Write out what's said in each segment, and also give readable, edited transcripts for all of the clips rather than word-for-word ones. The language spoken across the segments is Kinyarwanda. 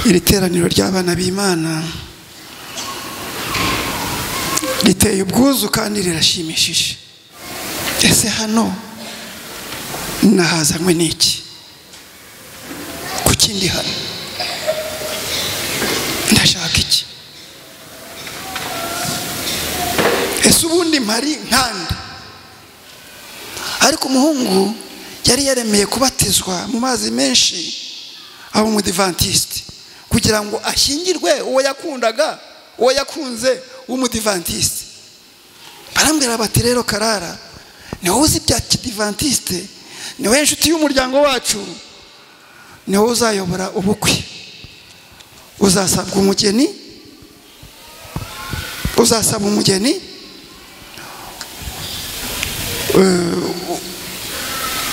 iri teraniro ry'abana b'Imana riteye ubwuzu kandi rirashimishije. Ese hano nahazanywe n'iki? Kuki ndi hano? Ndashaka iki? Ese ubundi mpari nkande? Ariko umuhungu yari yaremeye kubatizwa mu mazi menshi abo umudivantiste kugira ngo ashyingirwe uwo yakundaga, uwo yakunze w'umudivantiste. Barambwira bati rero Karara, ni wowe uzi bya kidivantiste, ni wowe inshuti y'umuryango wacu, ni wowe uzayobora ubukwe. Uzasabwa umugeni, uzasaba umugeni,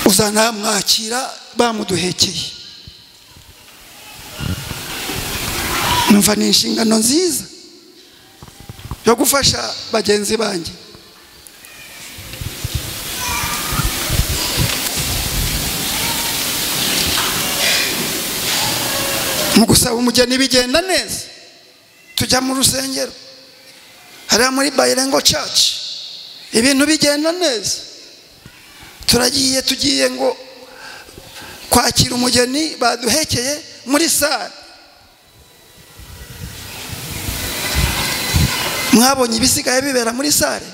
uzanamwakira bamuduhekeye. Numva ni inshingano nziza yo gufasha bagenzi banjye. Mu gusaba umugeni bigenda neza, tujya mu rusengero hariya muri Bilingual Church, ibintu bigenda neza. Tugiye ngo kwakira umugeni, baduhekeye muri sare. Mwabonye ibisigaye bibera muri sare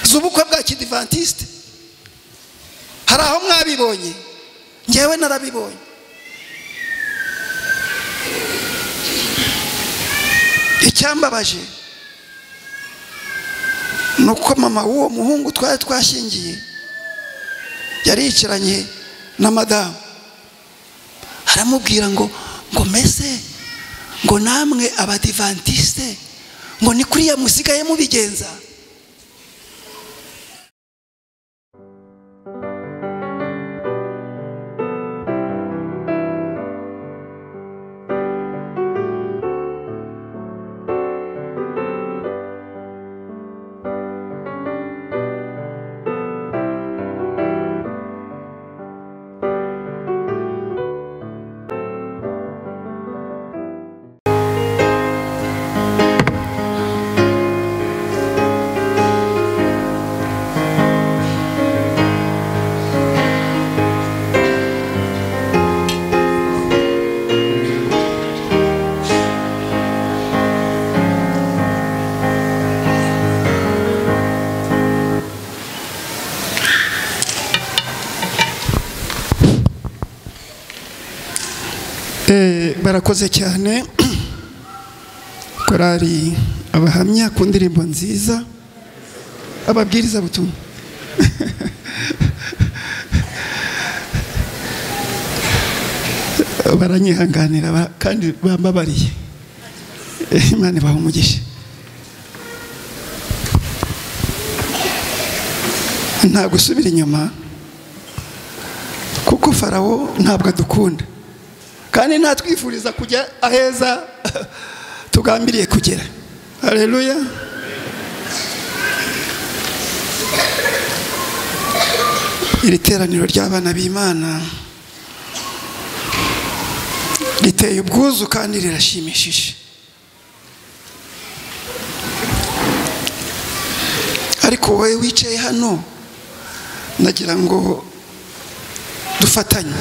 z'ubukwe bwa kidivantiste? Hari aho mwabibonye? Ngewe narabibonye. Icyambabaje nuko mama w'uwo muhungu twari twashyingiye yari yicaranye na madamu, aramubwira ngo mese ngo namwe abadivantiste ngo ni kuriya musigaye mubigenza? Barakoze cyane korari abahamya ku ndirimbo nziza, ababwiriza butumwa. Baranyihanganira kandi bambabariye. Imana ibahe umugisha. Nta gusubira inyuma kuko Farawo ntabwo adukunda kandi ntatwifuriza kujya aheza tugambiriye kugera. Haleluya. Iri teraniro ry'abana b'Imana riteye ubwuzu kandi rirashimishije. Ariko wowe wicaye hano, nagira ngo dufatanye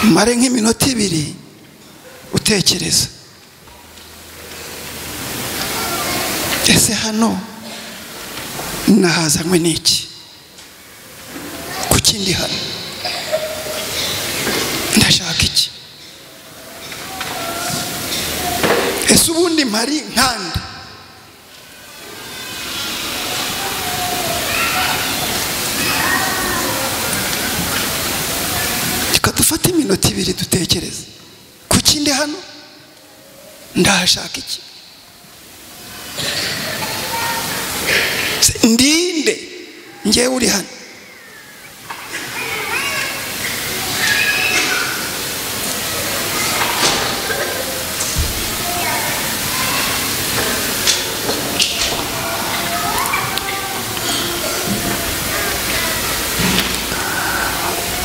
mare nk'iminota 2 utekereza. Ese hano nahazanywe n'iki? Kuki ndi hano? Ndashaka iki? Ese ubundi mpari nkande? Dufate iminota 2 dutekereza. Kuki ndi hano? Ndashaka iki? Ndinde ngewe uri hano?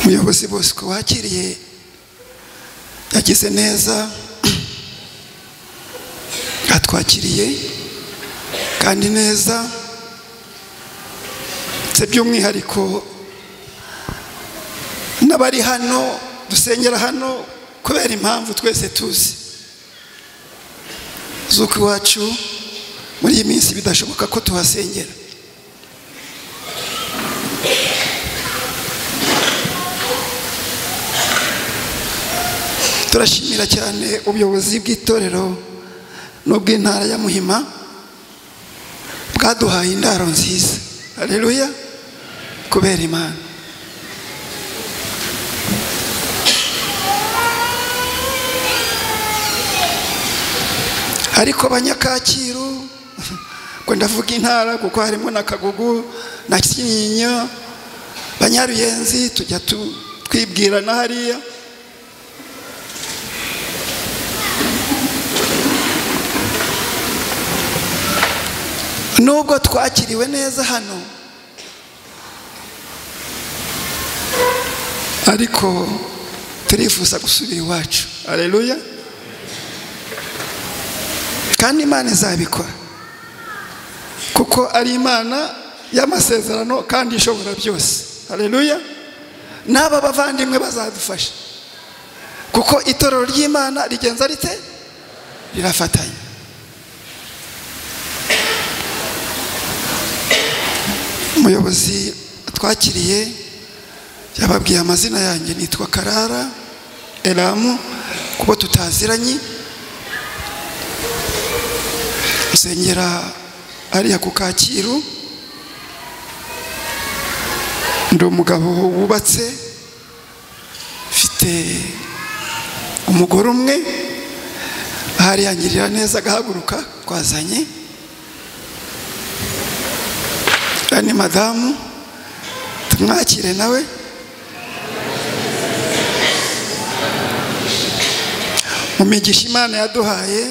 umuyobozi bose ko wakiriye yagize neza, atwakiriye kandi neza, ndetse by'umwihariko n'abari hano dusengera hano kubera impamvu twese tuzi z'uko iwacu muri iyi minsi bidashoboka ko tuhasengera. Turashimira cyane ubuyobozi bw'itorero n'ubw'intara ya Muhima bwaduhaye indaro nziza. Haleluya, kubera Imana. Ariko Abanyakacyiru, ko ndavuga intara kuko harimo na Kagugu na Kinyinya, Banyaruyenzi tujya twibwira na hariya. Nubwo twakiriwe neza hano, ariko turifuza gusubira iwacu. Haleluya, kandi Imana izabikora kuko ari Imana y'amasezerano kandi ishobora byose. Haleluya, n'aba bavandimwe bazadufasha kuko itorero ry'Imana rigenza rite, rirafatanya. Umuyobozi twakiriye yababwiye amazina yanjye, nitwa Karara Elamu, kuko tutaziranye. Nsengera ariya ku Kacyiru, ndi umugabo wubatse, mfite umugore umwe, ahari yangirira neza agahaguruka twazanye. Ni madamu, tumwakire nawe. Mu migisha Imana yaduhaye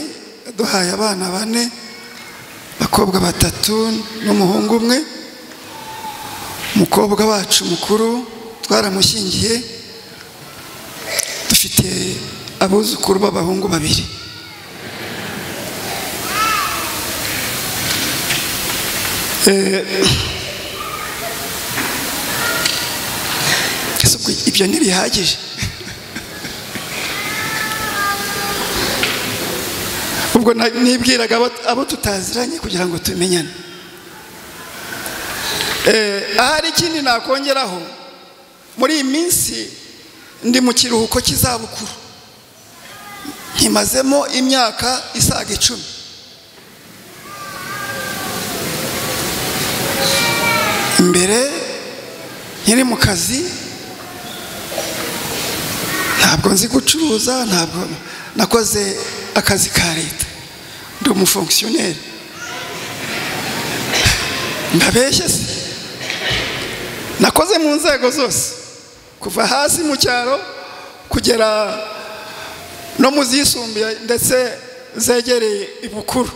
abana 4, abakobwa 3 n'umuhungu umwe. Umukobwa wacu mukuru twaramushyingiye, dufite abuzukuru b'abahungu 2. Ibyo ntibihagije. Ubwo nibwiraga abo tutaziranye kugira ngo tumenyane. Ahari ikindi nakongeraho, muri iyi minsi ndi mu kiruhuko cy'izabukuru, nkimazemo imyaka isaga 10. Mbere nkiri mu kazi ntabwo nzi gucuruza, ntabwo nakoze akazi ka leta, ndi umufonctionnaire. Ndabeshye se, nakoze mu nzego zose, kuva hasi mu cyaro kugera no mu zisumbuye ndetse zegereye ibukuru.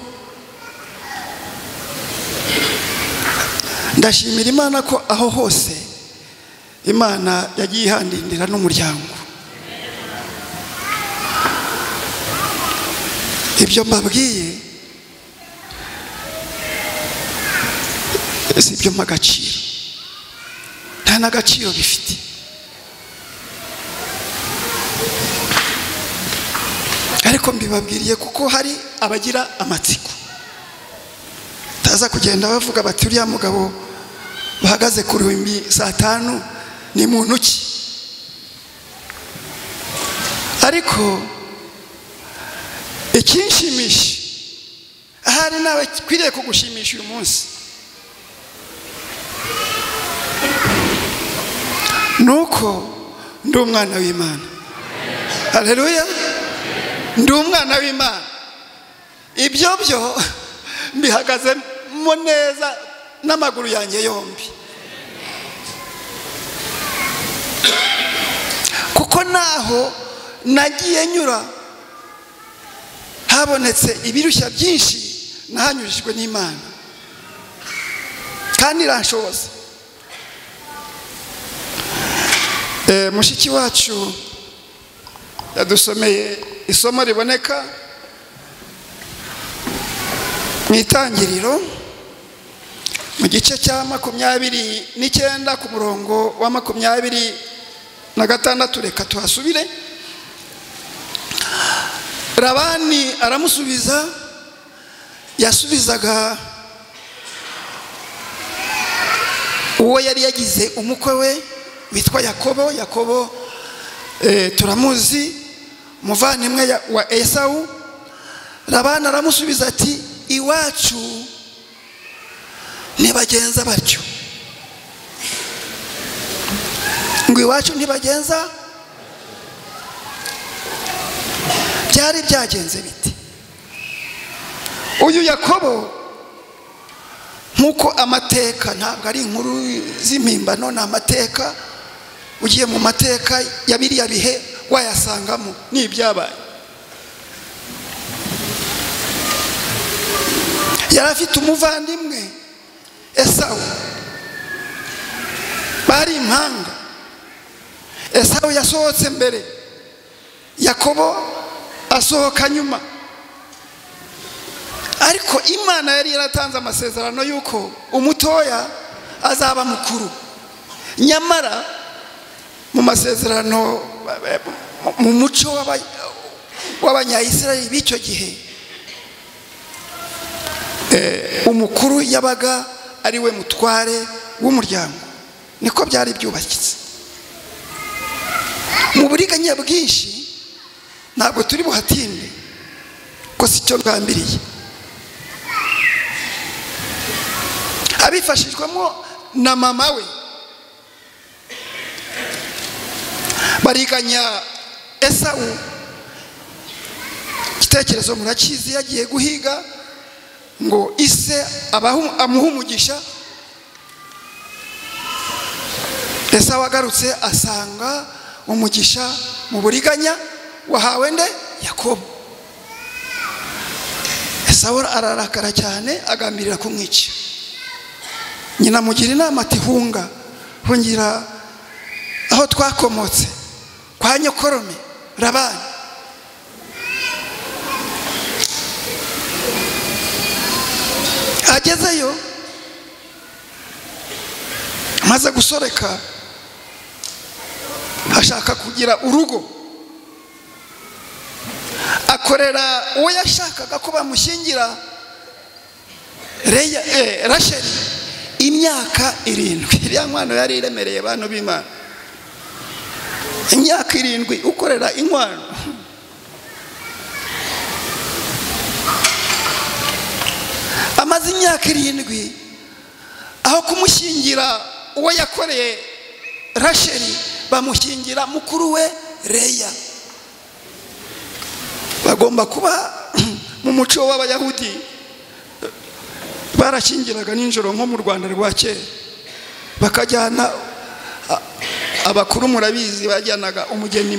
Ndashimira Imana ko aho hose Imana yagiye ihandindira n'umuryango. Ibyo mbabwiye si ibyo magaciro, nta n'agaciro bifite. Ariko mbibabwiriye kuko hari abagira amatsiko, taza kugenda bavuga bati uriya mugabo bahagaze ku ruhimbi saa 5 ni muntu ki. Ariko ikinshimisha, ahari nawe kwiriye kugushimisha uyu munsi, nuko ndi umwana w'Imana. Haleluya, ndi umwana w'Imana. Ibyo byo mbihagazemo neza n'amaguru yanjye yombi, kuko naho nagiye nyura habonetse ibirushya byinshi, nahanyujijwe n'Imana kandi iranshoboza. mushiki wacu yadusomeye isomo riboneka mu itangiriro mu gice cya 29 ku murongo wa 26. Reka tuhasubire. Labani aramusubiza, yasubizaga uwo yari yagize umukwe we witwa Yakobo. Turamuzi, muvandimwe wa Esau. Labani aramusubiza ati, iwacu ntibagenza batyo. Ngo iwacu ntibagenza. Byari byagenze biti? Uyu Yakobo, nkuko amateka, ntabwo ari inkuru z'impimbano, na amateka, ugiye mu mateka ya biriya bihe wayasangamo n'ibyabaye. Yari afite umuvandimwe Esau, bari impanga. Esau yasohotse mbere, Yakobo asohoka nyuma. Ariko Imana yari yaratanze amasezerano yuko umutoya azaba mukuru. Nyamara mu masezerano, mu muco w'Abanyayisiraheli b'icyo gihe, umukuru yabaga ari we mutware w'umuryango. Niko byari byubakitse. Mu buriganya bwinshi ntabwo turi buhatinde, ko si cyo bwambiriye. Abifashijwemo na mama we, bariganya Esau. Igitekerezo murakizi, yagiye guhiga ngo ise amuha umugisha. Esau agarutse asanga umugisha mu buriganya wahawe nde? Yakobo. Esau ararakara cyane, agambirira kumwica. Nyina amugira inama ati, hungira aho twakomotse kwa nyokorome Labani. Agezeyo, maze gusoreka, ashaka kugira urugo. Akorera uwo yashakaga ko bamushyingira Rasheli imyaka 7. Iriya nkwano yari iremereye abantu b'Imana. Imyaka 7 ukorera inkwano. Amaze imyaka 7 aho kumushyingira uwo yakoreye Rasheli, bamushyingira mukuru we Leya. Bagomba kuba mu muco w'Abayahudi, barashyingiraga ninjoro nko mu Rwanda rwa kera. Bakajyana abakuru, murabizi, bajyanaga umugeni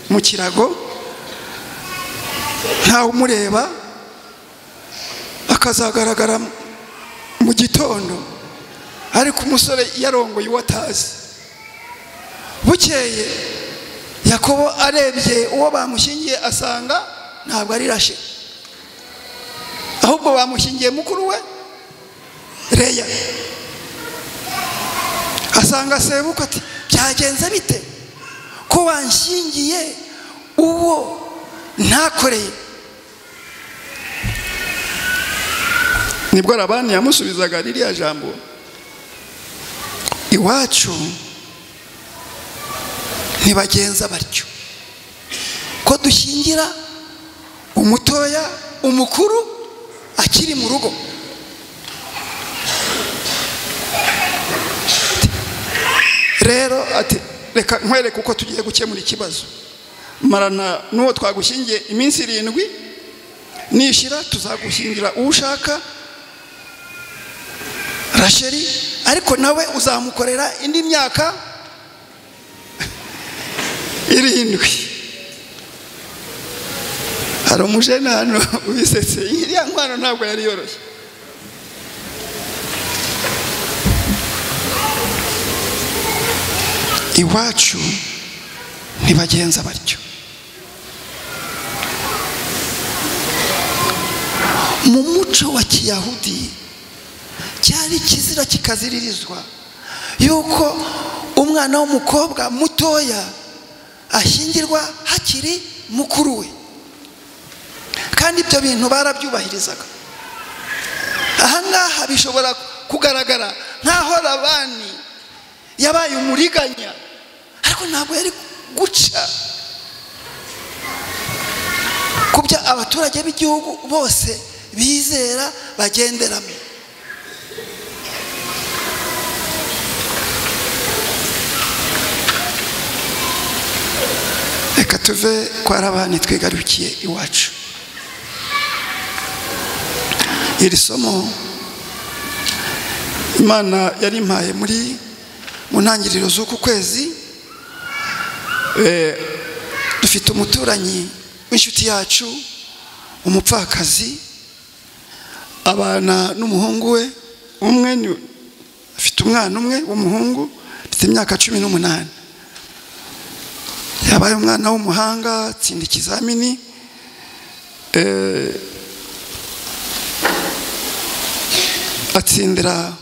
mu kirago, ntawe umureba, akazagaragara mu gitondo, ariko umusore yarongoye uwatazi. Bukeye Yakobo arebye uwo bamushyingiye asanga ntabwo ari Rasheli, ahubwo bamushyingiye mukuru we Leya. Asanga sebuko ati, byagenze bite ko wanshyingiye uwo ntakoreye? Nibwo Labani yamusubizaga ririya jambo, iwacu ntibagenza batyo, ko dushyingira umutoya umukuru akiri mu rugo. Rero ati, reka nkwereke uko tugiye gukemura ikibazo. Marana n'uwo twagushyingiye iminsi 7, nishira tuzagushyingira uwo ushaka Rasheli, ariko nawe uzamukorera indi myaka 7. Hari umujene hano ubisetse, iriya nkwano ntabwo yari yoroshye. iwacu ntibagenza batyo. Mu muco wa Kiyahudi cyari kizira kikaziririzwa yuko umwana w'umukobwa mutoya ashyingirwa hakiri mukuru we, kandi ibyo bintu barabyubahirizaga. Ahangaha bishobora kugaragara nkaho Labani yabaye umuriganya, ariko ntabwo yari guca kubyo abaturage b'igihugu bose bizera bagenderamo. Reka tuve kwa Labani twigarukiye iwacu. Iri somo Imana yari impaye mu ntangiriro z'uku kwezi. Dufite umuturanyi w'inshuti yacu, umupfakazi, abana n'umuhungu we umwe, afite umwana umwe w'umuhungu afite imyaka 18. Yabaye umwana w'umuhanga, atsinda ikizamini, atsindira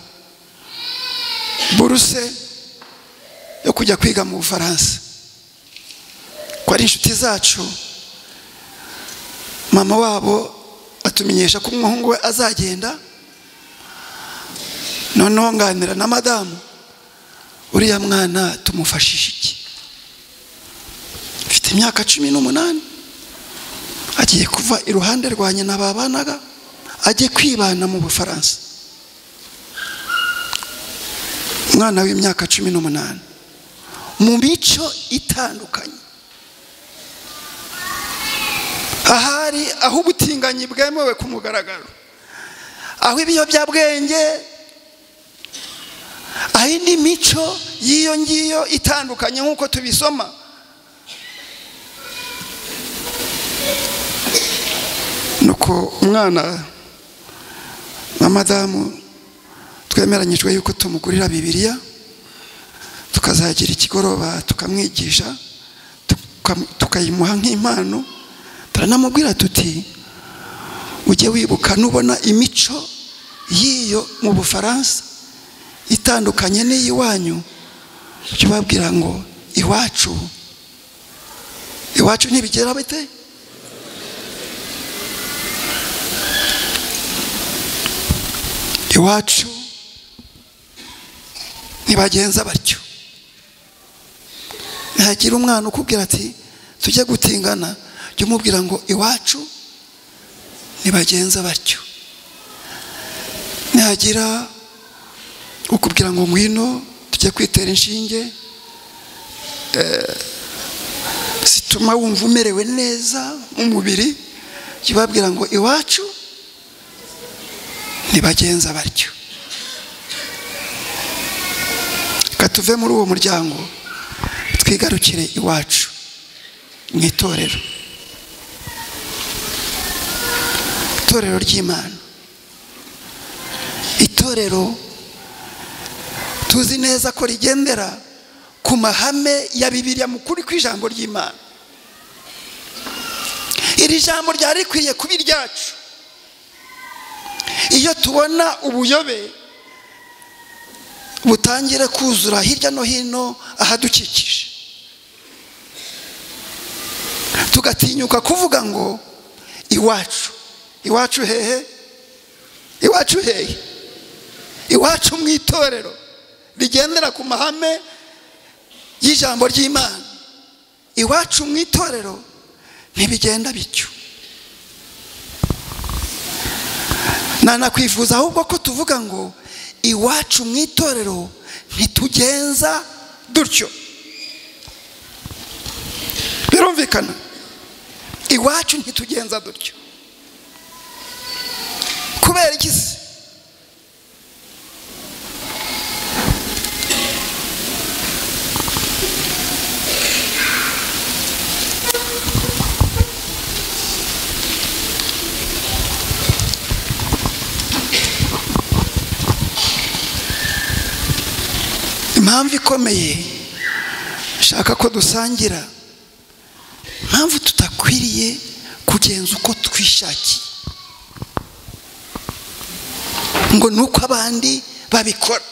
buruse yo kujya kwiga mu Bufaransa. Kwa ari inshuti zacu, mama wabo atumenyesha ko umuhungu we azagenda. Noneho nganira na madamu, uriya mwana tumufashisha iki? Afite imyaka 18, agiye kuva iruhande rwa nyina babanaga agiye kwibana mu Bufaransa. Umwana w'imyaka 18 mu mico itandukanye, ahari aho ubutinganyi bwemewe ku mugaragaro, aho ibiyobyabwenge, aho indi mico y'iyo ngiyo itandukanye nk'uko tubisoma. Nuko umwana na madamu twemeranyijwe yuko tumugurira Bibiliya, tukazagira ikigoroba tukamwigisha, tukayimuha nk'impano. Turanamubwira tuti, ujye wibuka nubona imico y'iyo mu Bufaransa itandukanye n'iyiwanyu, ujye ubabwira ngo iwacu ntibigera bite. Iwacu ntibagenza batyo. Ntihagira umwana ukubwira ati tujye gutingana, jya umubwira ngo iwacu ntibagenza batyo. Ntihagira ukubwira ngo ngwino tujye kwitera inshinge zituma wumva umerewe neza mu mubiri, jya ubabwira ngo iwacu ntibagenza batyo. Katuve muri uwo muryango twigarukire iwacu mu itorero ry'Imana. Itorero tuzi neza ko rigendera ku mahame ya Bibiliya mu kuri kw'ijambo ry'Imana. Iri jambo ryari rikwiye kuba iryacu. Iyo tubona ubuyobe butangire kuzura hirya no hino ahadukikije, tugatinyuka kuvuga ngo iwacu hehe? Iwacu mu itorero rigendera ku mahame y'ijambo ry'Imana. Iwacu mu itorero ntibigenda bityo. Nanakwifuza ahubwo ko tuvuga ngo iwacu mu itorero ntitugenza dutyo. Birumvikana? Iwacu ntitugenza dutyo. Kubera iki se? Impamvu ikomeye shaka ko dusangira mpamvu tutakwiriye kugenza uko twishakiye ngo nuko abandi babikora.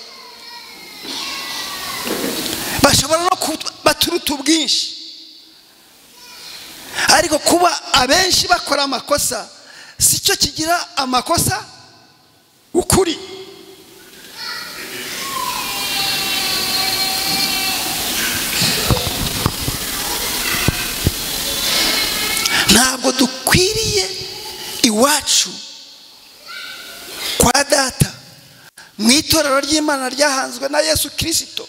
Bashobora no baturuta ubwinshi, ariko kuba abenshi bakora amakosa si cyo kigira amakosa ukuri. Ntabwo dukwiriye iwacu kwa data mu itorero ry'Imana ryahanzwe na Yesu Kristo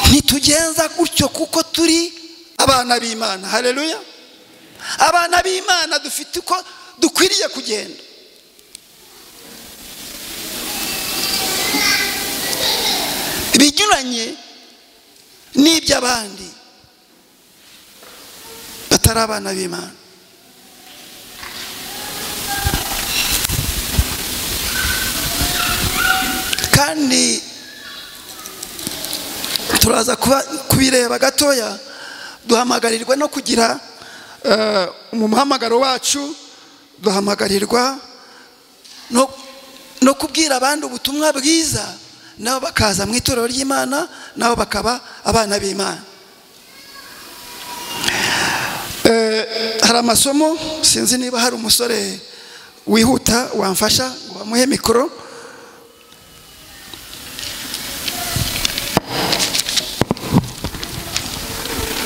ntitugenza gutyo kuko turi abana b'Imana. Haleluya. Abana b'Imana dufite uko dukwiriye kugenda. Binyuranye n'iby'abandi batari abana b'Imana. Kandi turaza kubireba gatoya, duhamagarirwa no kugira mu muhamagaro wacu, duhamagarirwa no kubwira abandi ubutumwa bwiza, nabo bakaza mu itorero ry'Imana, nabo bakaba abana b'Imana. Hari amasomo, sinzi niba hari umusore wihuta wamfasha ngo bamuhe mikoro.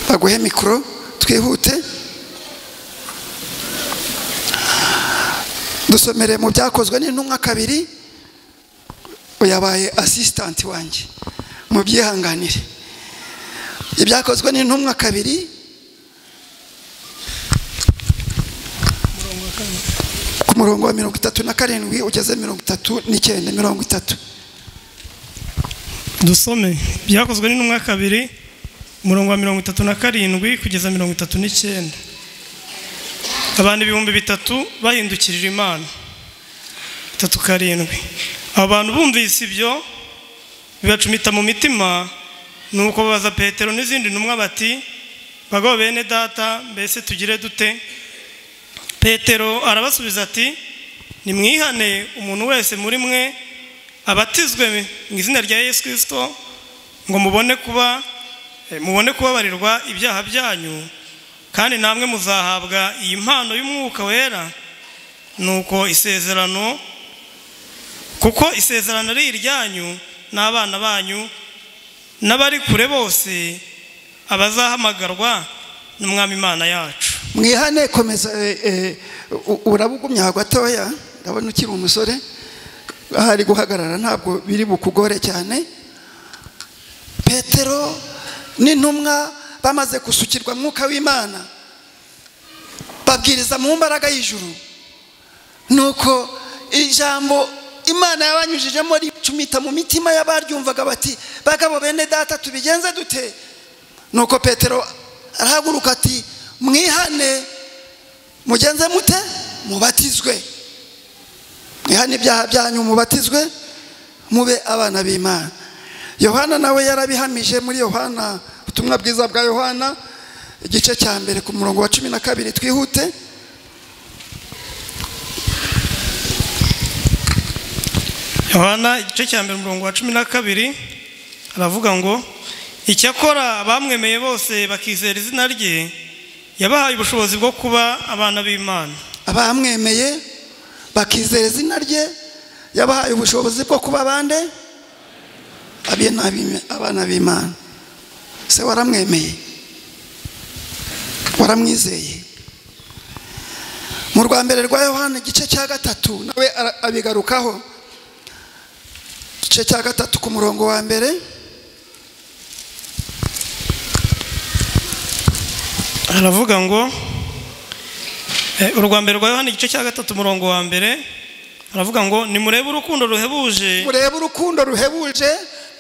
Baguhe mikoro twihute. Dusomere mu Byakozwe n'Intumwa 2. Uyabaye assistant wanjye mu byihanganire. Ibyakozwe n'Intumwa 2 ku murongo wa 37 ugeze 39. Dusome Byakozwe n'Intumwa 2 umurongo wa 37 kugeza 39. Abantu 3,000 bahindukirije Imana. 3:7. Abantu bumvise ibyo bibacumita mu mitima, nuko babaza Petero n'izindi ntumwa bati, bagabo bene data, mbese tugire dute? Petero arabasubiza ati, nimwihane umuntu wese muri mwe abatizwe mu izina rya Yesu Kristo ngo mubone kubabarirwa ibyaha byanyu, kandi namwe muzahabwa iyi mpano y'Umwuka Wera. Nuko kuko isezerano ari iryanyu n'abana banyu n'abari kure bose abazahamagarwa n'Umwami Imana yacu. Mwihane. Komeza. Urabugumya gatoya, ndabona ukiri umusore, ahari guhagarara ntabwo biri bukugore cyane. Petero n'intumwa bamaze gusukirwa Mwuka w'Imana, babwiriza mu mbaraga y'ijuru. Nuko ijambo Imana yabanyujijemo ricumita mu mitima y'abaryumvaga bati, bagabo bene data, tubigenze dute? Nuko Petero arahaguruka ati, mwihane, mugenze mute? Mubatizwe. Mwihane ibyaha byanyu, mubatizwe, mube abana b'Imana. Yohana nawe yarabihamije muri Yohana, ubutumwa bwiza bwa Yohana igice cya 1 ku murongo wa 12. Twihute. Yohana igice cya 1 umurongo wa 12 aravuga ngo, icyakora abamwemeye bose bakizera izina rye yabahaye ubushobozi bwo kuba abana b'Imana. Abamwemeye bakizera izina rye yabahaye ubushobozi bwo kuba abande abana b'Imana. Se waramwemeye? Waramwizeye? Mu rwa mbere rwa Yohana igice cya 3 nawe abigarukaho. Igice cya 3 ku murongo wa 1 aravuga ngo, urwa mbere rwa Yohana igice cya 3 umurongo wa 1 aravuga ngo, nimurebe urukundo ruhebuje, murebe urukundo ruhebuje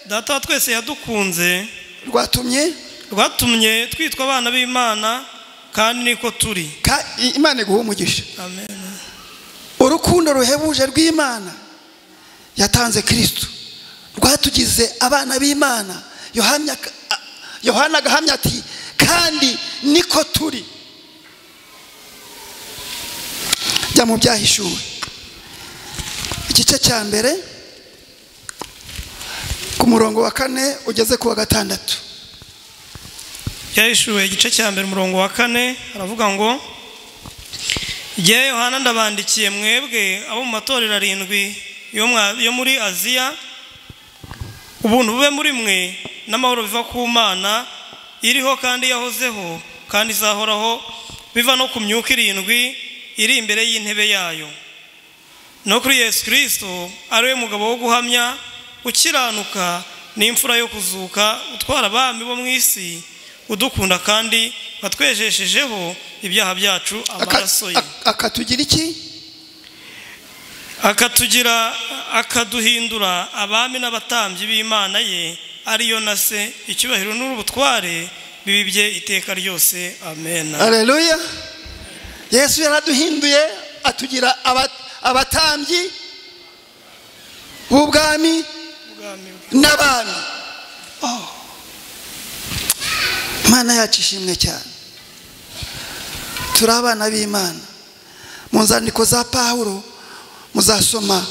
Data wa twese yadukunze, rwatumye twitwa abana b'Imana, kandi niko turi. Imana iguhe umugisha. Amen. Urukundo ruhebuje rw'Imana yatanze Kristo rwatugize abana b'Imana. Yohana agahamya ati kandi niko turi. Jya mu Byahishuwe igice cya mbere ku murongo wa 4 ugeze ku wa 6. Byahishuwe igice cya mbere umurongo wa 4 aravuga ngo Jye Yohana ndabandikiye mwebwe abo mu matorero 7 yo muri Aziya, ubuntu bube muri mwe n'amahoro biva ku Mana iriho kandi yahozeho kandi izahoraho, biva no ku myuka 7 iri imbere y'intebe yayo, no kuri Yesu Kristo ari we mugabo wo guhamya, ukiranuka n'imfura yo kuzuka, utwara abami bo mu isi, udukunda kandi batwejeshejeho ibyaha byacu amaraso ye. Akatugira iki? Akaduhindura abami n'abatambyi b'Imana ye, ariyo na se, icyubahiro n'ubutware bibibye iteka ryose. Amen. Haleluya. Yesu yaraduhinduye atugira abatambyi b'ubwami n'abami. Imana yacu ishimwe cyane. Turi abana b'Imana. Mu nzandiko za Pawulo muzasoma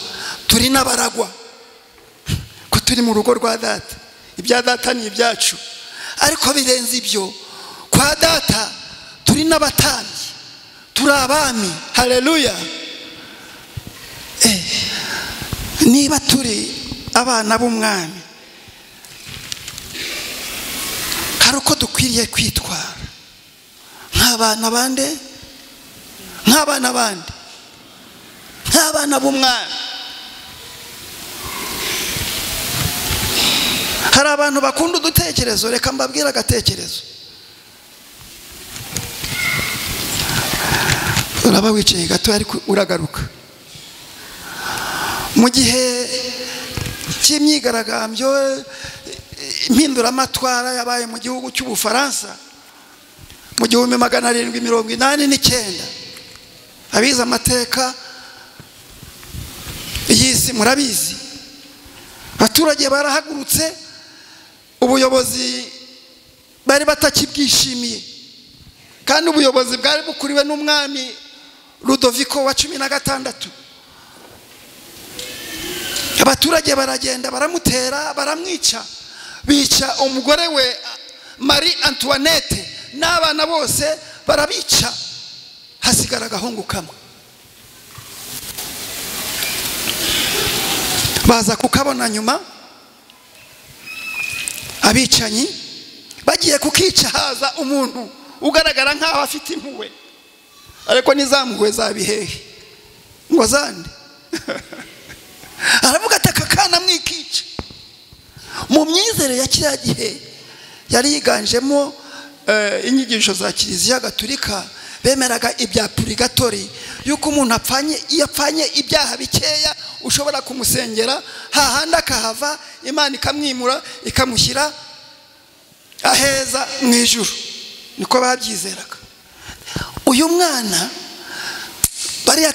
turi n'abaragwa ko turi mu rugo rwa data. Ibya data ni ibyacu, ariko birenze ibyo, kwa data turi n'abatambyi, turi abami. Haleluya. Niba turi abana b'umwami, hari uko dukwiriye kwitwara nk'abana bande, nk'abana bande, nk'abana b'umwami. Hari abantu bakunda udutekerezo. Reka mbabwire agatekerezo. Uraba wicaye gato ariko uragaruka. Mu gihe cy'imyigaragambyo impinduramatwara yabaye mu gihugu cy'Ubufaransa mu 1789, abize amateka y'isi murabizi, abaturage barahagurutse, ubuyobozi bari batakibwishimiye, kandi ubuyobozi bwari bukuriwe n'umwami Ludoviko wa 16. Abaturage baragenda baramutera, baramwica, bica umugore we Marie Antoinette n'abana bose barabica, hasigara agahungu kamwe. Baza kukabona nyuma, abicanyi bagiye kukica, haza umuntu ugaragara nk'aho afite impuhwe, ariko nizampuhwe zabihehe ngo zande. Aravuga ati aka kana mwikica. Mu myizere ya kiriya gihe yari yiganjemo inyigisho za Kiliziya Gatolika, bemeraga ibya purigatori, yuko umuntu apfanye ibyaha bikeya ushobora kumusengera, hahandi akahava, Imana ikamwimura ikamushyira aheza mu ijuru. Niko babyizeraga. Uyu mwana bariya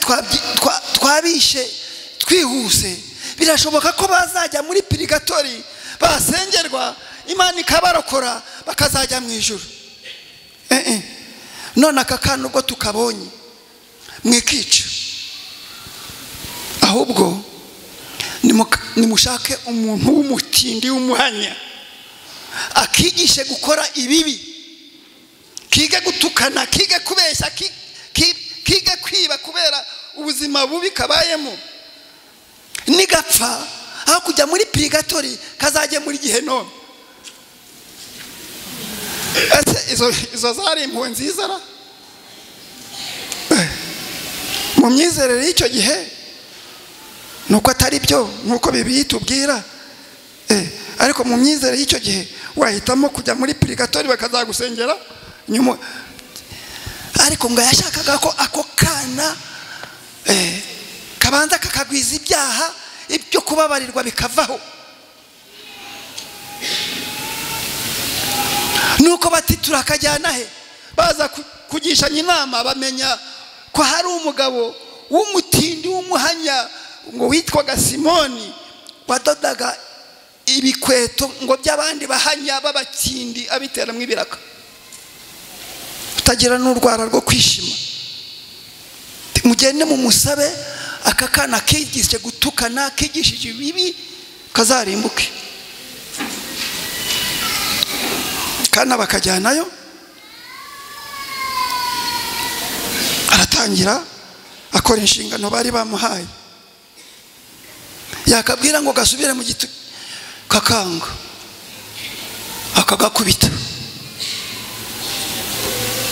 twabishe twihuse, birashoboka ko bazajya muri purigatori, basengerwa, Imana ikabarokora, bakazajya mu ijuru. None aka kana ubwo tukabonye mwikica, ahubwo nimushake umuntu w'umutindi w'umuhanya, akigishe gukora ibibi, kige gutukana, kige kubeshya, kige kwiba, kubera ubuzima bubi kabayemo. Nigapfa aho kujya muri purigatori, kazajye muri Gehinomu. Izo zari impuhwe nziza ra? Mu myizerere y'icyo gihe nuko atari byo nkuko Bibiliya itubwira. Ariko mu myizerere y'icyo gihe wahitamo kujya muri purigatori bakazagusengera nyuma. Ariko ngo yashakaga ko ako kana kabanza kakagwiza ibyaha, ibyo kubabarirwa bikavaho. Nuko bati turakajyana he? Baza kugishanya inama, bamenya ko hari umugabo w'umutindi w'umuhanya ngo witwaga Simoni, wadodaga ibikweto ngo by'abandi bahanya b'abakindi abiteramwe ibiraka, utagira n'urwara rwo kwishima. Mugende mu musabe aka kana kigishije gutukana, kigishije ibibi, kazarimbuke. Kana bakajyanayo, aratangira akora inshingano bari bamuhaye. Yakabwira ngo gasubire mu gitu, kakanga, akagakubita.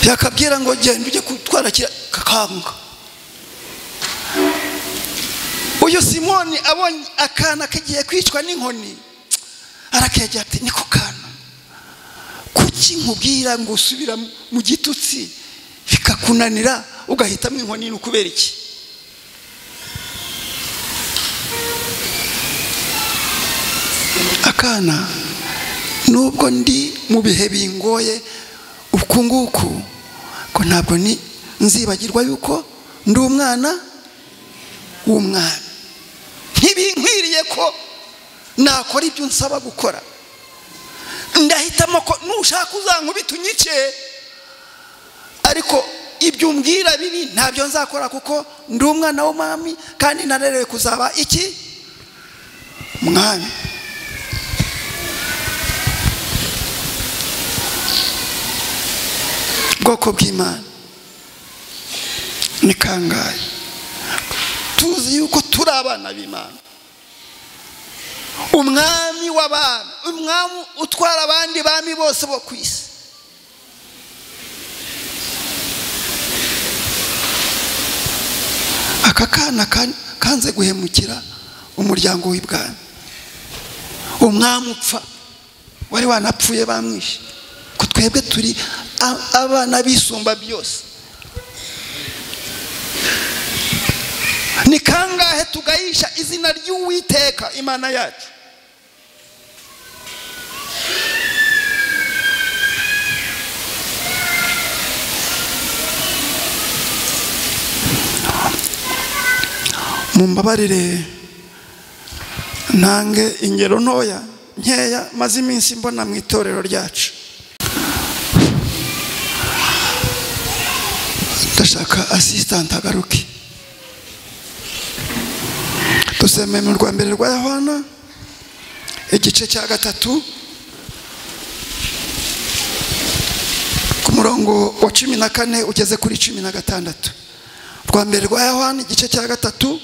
Yakabwira ngo genda ujye gutwara kakanga. Uyu Simoni abonye akana kagiye kwicwa n'inkoni, arakejya ati niko kana, kuki nkubwira ngo usubira mu gitutsi bikakunanira ugahitamo inkoni? N'ukubera iki? Akana, nubwo ndi mu bihe bingoye uku nguku, ko ntabwo ni nzibagirwa yuko ndi umwana w'umwami. Ntibinkwiriye ko nakora ibyo nsaba gukora. Ndahitamo ko nushaka uzankubita unyice, ariko ibyo umbwira bibi ntabyo nzakora, kuko ndi umwana w'umwami kandi narerewe kuzaba iki? Umwami. Bwoko bw'Imana, ni kangahe tuzi yuko turi abana b'Imana? Umwami w'abami, umwami utwara abandi bami bose bo ku isi. Aka kana kanze guhemukira umuryango w'ibwami. Umwami upfa, wari wanapfuye bamwishe, ko twebwe turi abana bisumba byose. Ni kangahe tugayisha izina ry'Uwiteka Imana yacu? Mumbabarire ntange ingero ntoya nkeya maze iminsi mbona mu itorero ryacu. Ndashaka assistant agaruke. Duseme mu rwa mbere rwa Yohana igice cya 3 ku murongo wa 14 ugeze kuri 16. Rwa mbere rwa Yohana igice cya 3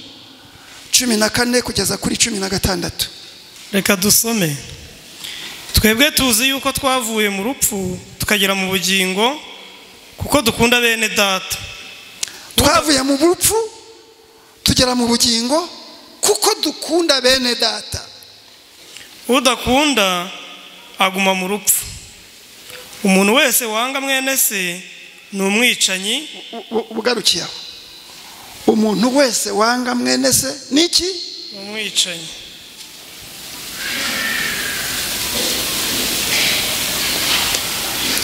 14 kugeza kuri 16. Reka dusome. Twebwe tuzi yuko twavuye mu rupfu tukagera mu bugingo, kuko dukunda bene data. Twavuye mu rupfu tugera mu bugingo kuko dukunda bene data. Udakunda aguma mu rupfu. Umuntu wese wanga mwene se ni umwicanyi. Bugarukiye aho. Umuntu wese wanga mwene se niki? Umwicanyi.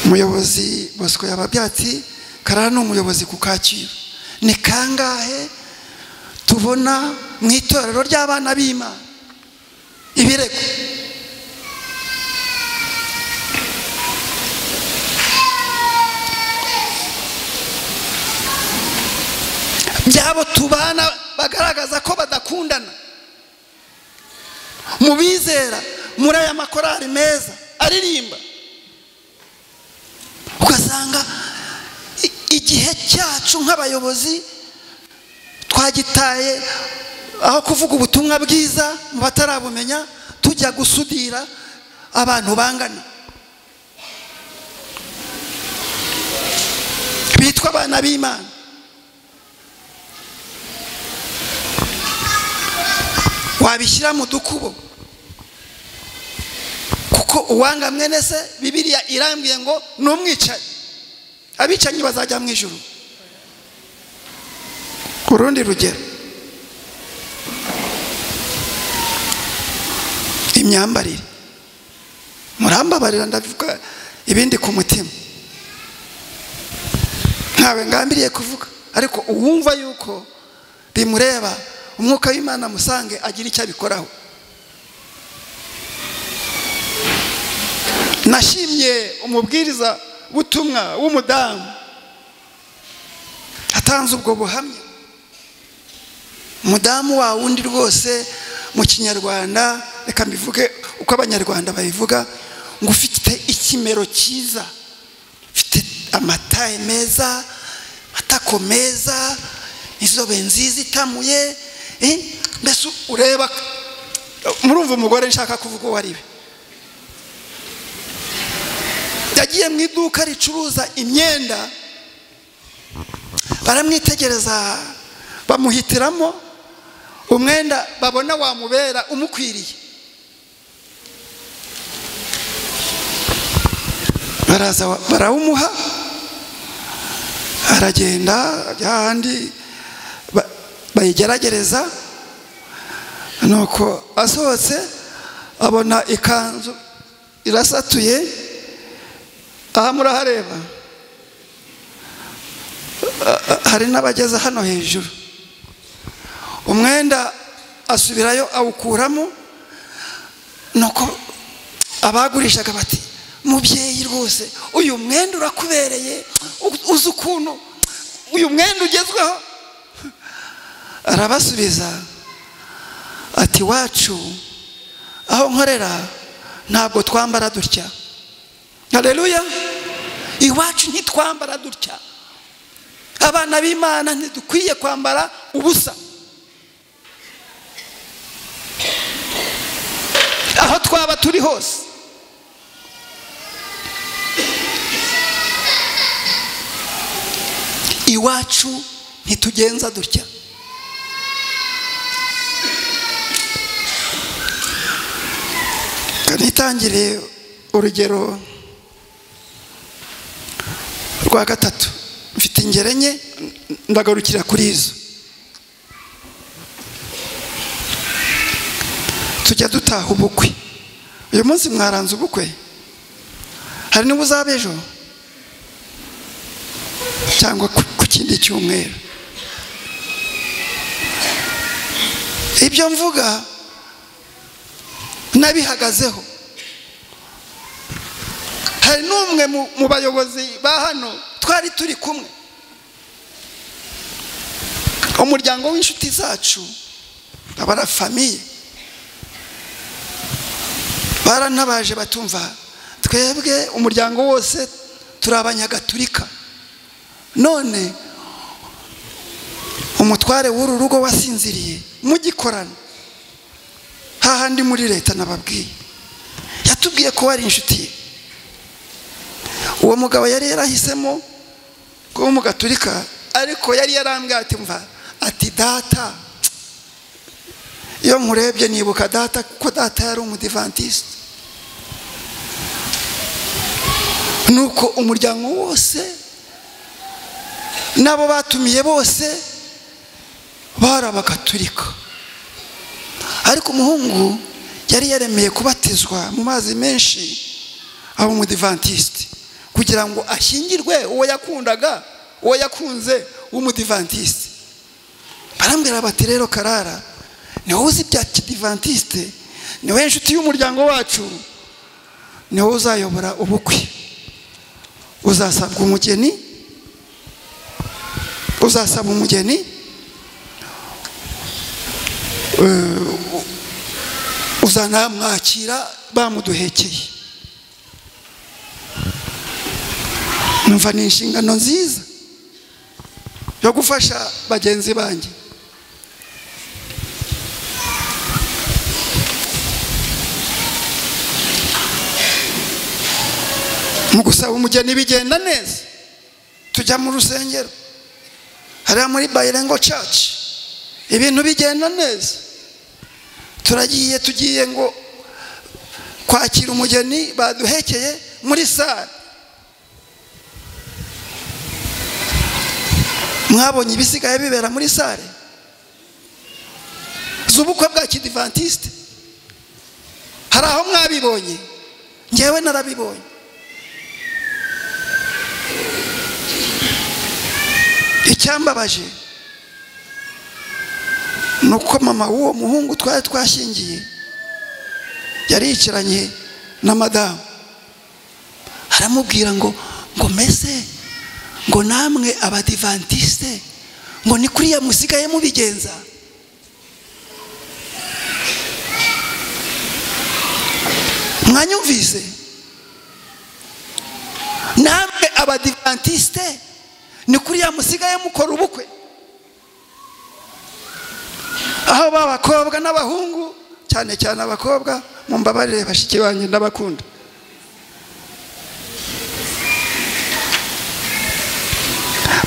Umuyobozi Bosco Yababyatsi Karara ni umuyobozi ku Kacyiru. Ni kangahe tubona mu itorero ry'abana b'Imana ibirego? Byabo tubana bagaragaza ko badakundana, mubizera muri aya makorari meza aririmba, ugasanga igihe cyacu nk'abayobozi twagitaye aho kuvuga ubutumwa bwiza mu batarabumenya, tujya gusudira abantu bangana bitwa abana b'Imana. Wabishyira mu dukubo, kuko uwanga mwene se Bibiliya irambwiye ngo n'umwicanyi. Abicanyi bazajya mu ijuru. Kurundi rugero, imyambarire. Murambabarira ndavuga ibindi ku mutima, ntawe ngambiriye kuvuga, ariko uwumva yuko bimureba, umwuka w'Imana musange agira icyo abikoraho. nashimye umubwiriza butumwa w'umudamu atanze ubwo buhamya. Umudamu wa wundi rwose mu kinyarwanda, reka mbivuge uko abanyarwanda babivuga, ngo ufite ikimero cyiza, ufite amataye meza, atako meza, izobe nziza itamuye, mbese ureba. Murumva umugore nshaka kuvuga uwo ari we. Yagiye mu iduka ricuruza imyenda, baramwitegereza, bamuhitiramo umwenda babona wamubera umukwiriye. Baraza barawumuha, aragenda hahandi bayigeragereza, nuko asohotse abona ikanzu irasatuye. Aha murahareba, hari n'abageze hano hejuru. Umwenda asubirayo awukuramo, nuko abagurishaga bati, mubyeyi rwose uyu mwenda urakubereye, uzi ukuntu uyu mwenda ugezweho. Arabasubiza ati, wacu aho nkorera ntabwo twambara dutya. Haleluya. Iwacu ntitwambara dutya. Abana b'Imana ntidukwiye kwambara ubusa. Aho twaba turi hose. Iwacu ntitugenza dutya. Kanitangire urugero rwa gatatu. Mfite ingero enye, ndagarukira kuri izo. Tujya dutaha ubukwe. Uyu munsi mwaranze ubukwe? Hari n'ubuzaba ejo cyangwa ku kindi cyumweru. Ibyo mvuga nabihagazeho. Hari n'umwe mu bayobozi ba hano twari turi kumwe, umuryango w'inshuti zacu, abara famiye, barantabaje batumva, twebwe umuryango wose turi abanyagatulika, none umutware w'uru rugo wasinziriye mugikorana. Hahandi muri leta nababwiye, yatubwiye ko wari inshuti ye. Uwo mugabo yari yarahisemo kuba umugatulika, ariko yari yarambwiye ati, mva, ati data, iyo nkurebye nibuka data, kuko data yari umudivantiste. Nuko umuryango wose nabo batumiye bose bari abagatulika, ariko umuhungu yari yaremeye kubatizwa mu mazi menshi aba umudivantiste, kugira ngo ashyingirwe uwo yakundaga, uwo yakunze w'umudivantiste. Barambwira bati, rero Karara, niwe uzi bya kidivantiste, niwe inshuti y'umuryango wacu, niwe uzayobora ubukwe. Uzasabwa umugeni, uzasaba umugeni, uzanamwakira bamuduhekeye. Numva ni inshingano nziza yo gufasha bagenzi banjye. Mu gusaba umugeni bigenda neza. Tujya mu rusengero hariya muri Bayirengo Church, ibintu bigenda neza. Tugiye ngo kwakira umugeni, baduhekeye muri sare. Mwabonye ibisigaye bibera muri sare z'ubukwe bwa kidivantiste? Hari aho mwabibonye? Ngewe narabibonye. Icyambabaje nuko mama w'uwo muhungu twari twashingiye yari yicaranye na madamu. aramubwira ngo mese ngo namwe abadivantiste ngo ni kuriya musigaye mubigenza. Mwanyumvise? Namwe abadivantiste ni kuriya musigaye mukora ubukwe, aho b'abakobwa n'abahungu, cyane cyane abakobwa, mumbabarire bashiki banjye ndabakunda,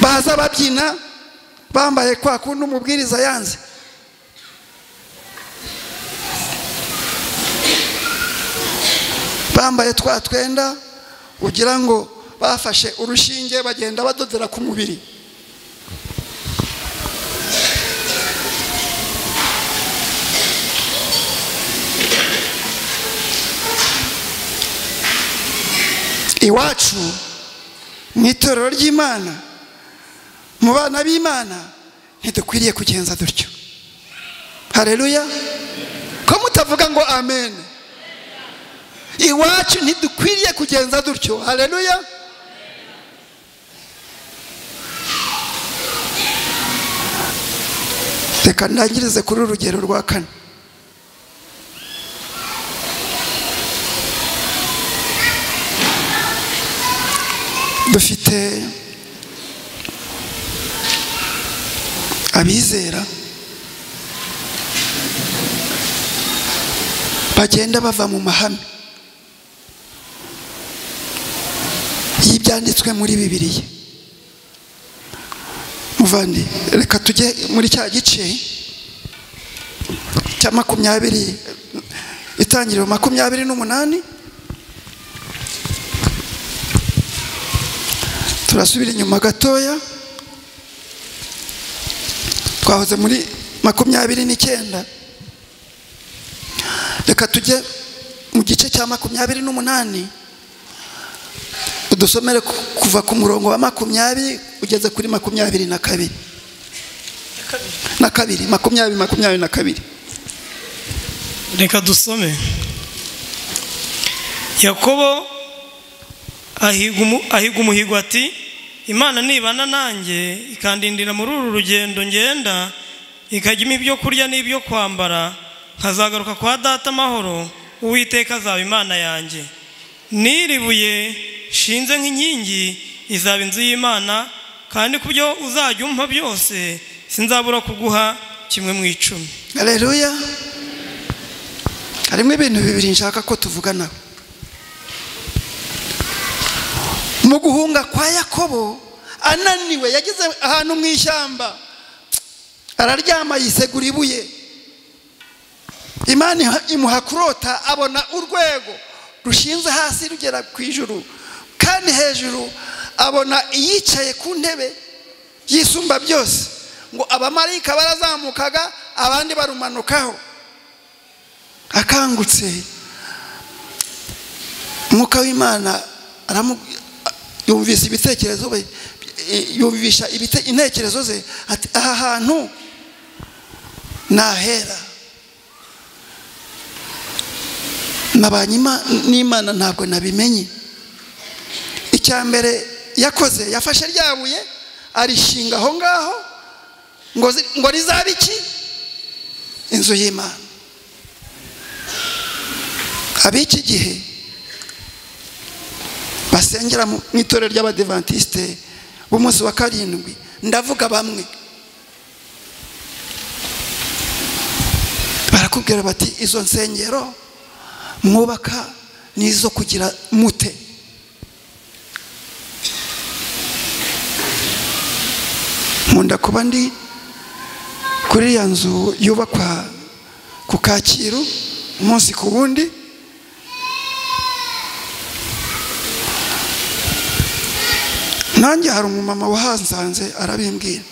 baza babyina bambaye kwa kundi umubwiriza yanze. Bambaye twa twenda ugira ngo bafashe urushinge bagenda badodera ku mubiri. Iwacu mu itorero ry'Imana, mu bana b'Imana, ntidukwiriye kugenza dutyo. Haleluya! Ko mutavuga ngo amen? Iwacu ntidukwiriye kugenza dutyo. Haleluya! Reka ndangirize kuri urugero rwa kane. Dufite abizera bagenda bava mu mahame y'ibyanditswe muri Bibiliya. Muvandi, reka tujye muri cya gice cya 20, itangiriro 28. Turasubira inyuma gatoya, twahoze muri 29. Reka tujye mu gice cya 28, udusomere kuva ku murongo wa 20 ugeze kuri 22. 22. Reka dusome. Yakobo ahiga umuhigo ati, Imana nibana nanjye ikandindira muri uru rugendo ngenda, ikajyima ibyo kurya n'ibyo kwambara, nkazagaruka kwa data amahoro, Uwiteka azaba Imana yanjye. Niribuye shinze nk'inkingi izaba inzu y'Imana, kandi kubyo uzajya umpa byose sinzabura kuguha kimwe mu 10. Haleluya! Harimo ibintu bibiri nshaka ko tuvugana. Mu guhunga kwa Yakobo, ananiwe, yagize ahantu mu ishyamba, araryama yisegura ibuye. Imana imuha kurota, abona urwego rushinze hasi rugera ku ijuru, kandi hejuru abona yicaye ku ntebe yisumba byose, ngo abamarayika barazamukaga abandi barumanukaho. Akangutse, Mwuka w'Imana yumvise ibitekerezo bye, yumvisha intekerezo ze, ati aha hantu nahera, nabanye n'Imana ntabwo nabimenye. Icyambere yakoze, yafashe ryabuye arishinga aho ngaho, ngo rizaba iki? Inzu y'Imana. Ab'iki gihe basengera mu itorero ry'Abadivantiste b'umunsi wa 7, ndavuga bamwe, barakubwira bati izo nsengero mwubaka nizo kugira mute. Nkunda kuba ndi kuri ya nzu yubakwa ku Kacyiru umunsi ku wundi, nanjye hari umumama wahansanze arabimbwira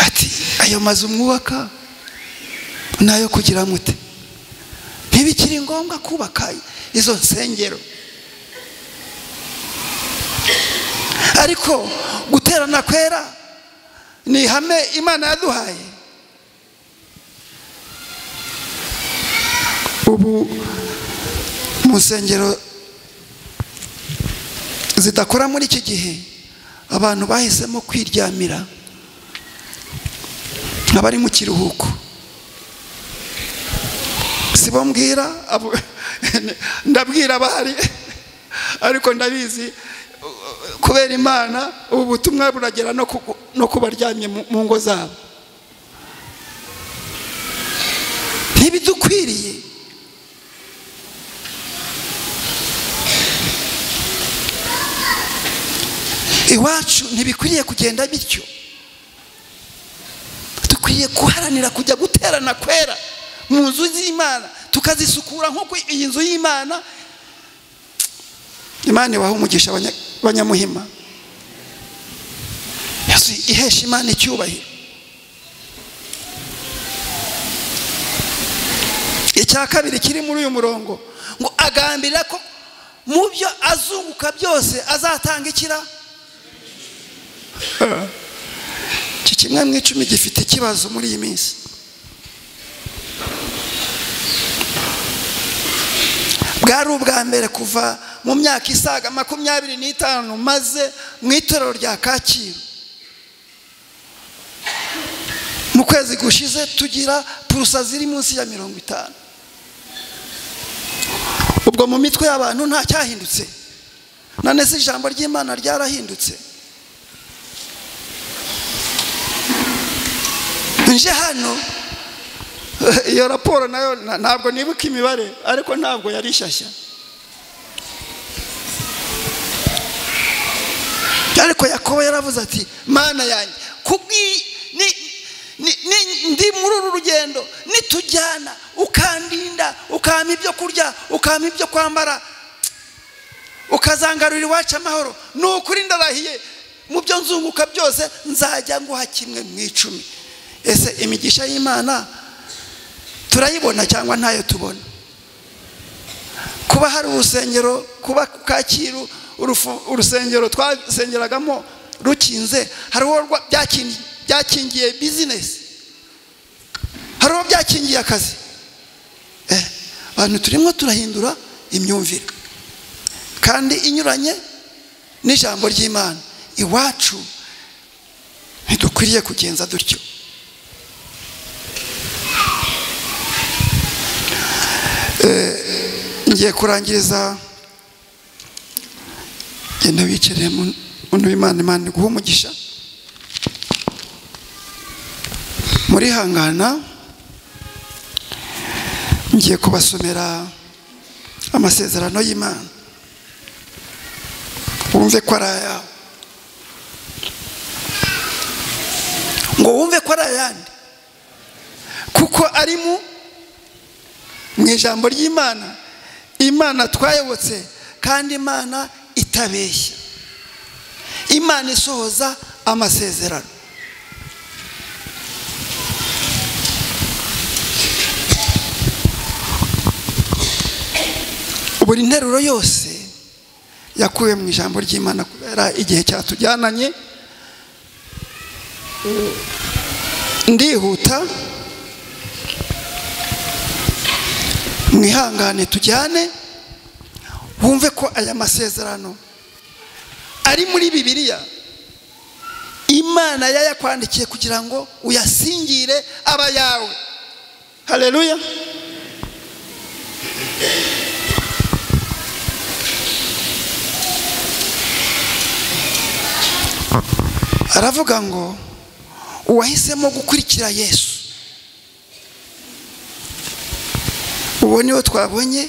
ati ayo mazu mwubaka nayo kugira mute, ntibikiri ngombwa kubaka izo nsengero, ariko guterana kwera ni ihame Imana yaduhaye. Ubu mu nsengero zidakora muri iki gihe abantu bahisemo kwiryamira abari mu kiruhuko. sibo mbwira ndabwira bahari ariko ndabizi kubera Imana ubu butumwa buragera no kubaryamye mu ngo zabo. Ntibidukwiriye. Iwacu ntibikwiriye kugenda bityo. Dukwiye guharanira kujya guterana kwera mu nzu z'Imana, tukazisukura nk'uko iyi nzu y'Imana. Imana ibaha umugisha abanyamuhima, ihesha Imana icyubahiro. Icya kabiri kiri muri uyu murongo ngo agambirira ko mu byo azunguka byose azatanga ikira. Iki kimwe mu icumi gifite ikibazo muri iyi minsi. Bwari ubwa mbere kuva mu myaka isaga 25 maze mu itorero rya Kacyiru. Mu kwezi gushize tugira purusa ziri munsi ya 50. Ubwo mu mitwe y'abantu nta cyahindutse, none se ijambo ry'Imana ryarahindutse. Nje hano iyo raporo nayo ntabwo nibuka imibare, ariko ntabwo yari shyashya. Ariko Yakobo yaravuze ati Mana yanjye ndi muri uru rugendo nitujyana ukandinda, ukampa ibyo kurya, ukampa ibyo kwambara, ukazangarurira iwacu amahoro, nukuri ndarahiye mu byo nzunguka byose nzajya nguha kimwe mu icumi. Ese imigisha y'Imana turayibona cyangwa ntayo tubona? Kuba hari urusengero, kuba Kacyiru urusengero twasengeragamo rukinze, hariho byakingiye business, hariho byakingiye akazi. Abantu turimo turahindura imyumvire kandi inyuranye n'ijambo ry'Imana. Iwacu ntidukwiriye kugenza dutyo. Ngiye kurangiriza, genda wicare muntu w'Imana, Imana iguha umugisha. Muri hangana ngiye kubasomera amasezerano y'Imana, wumve ko ari ayawe, ngo wumve ko ari ayandi, kuko ari mu ijambo ry'Imana. Imana twayobotse kandi Imana itabeshya, Imana isohoza amasezerano. Buri nteruro yose yakuye mu ijambo ry'Imana kubera igihe cyatujyananye. Ndihuta, mwihangane tujyane, wumve ko aya masezerano ari muri Bibiliya. Imana yayakwandikiye kugira ngo uyasingire aba yawe. Haleluya. Aravuga ngo uwahisemo gukurikira Yesu, uwo niwe twabonye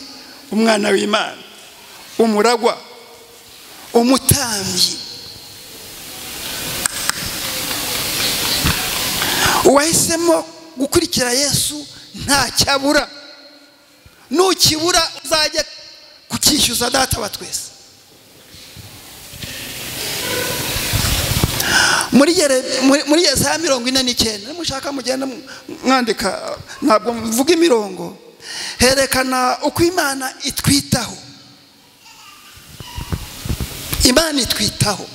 umwana w'Imana, umuragwa, umutambyi. Uwahisemo gukurikira Yesu nta cyabura, nukibura uzajya kucyishyuza Data wa twese. Muri Yesaya 49, mushaka mugenda mwandika, ntabwo mvuga imirongo, herekana uko Imana itwitaho. Imana itwitaho.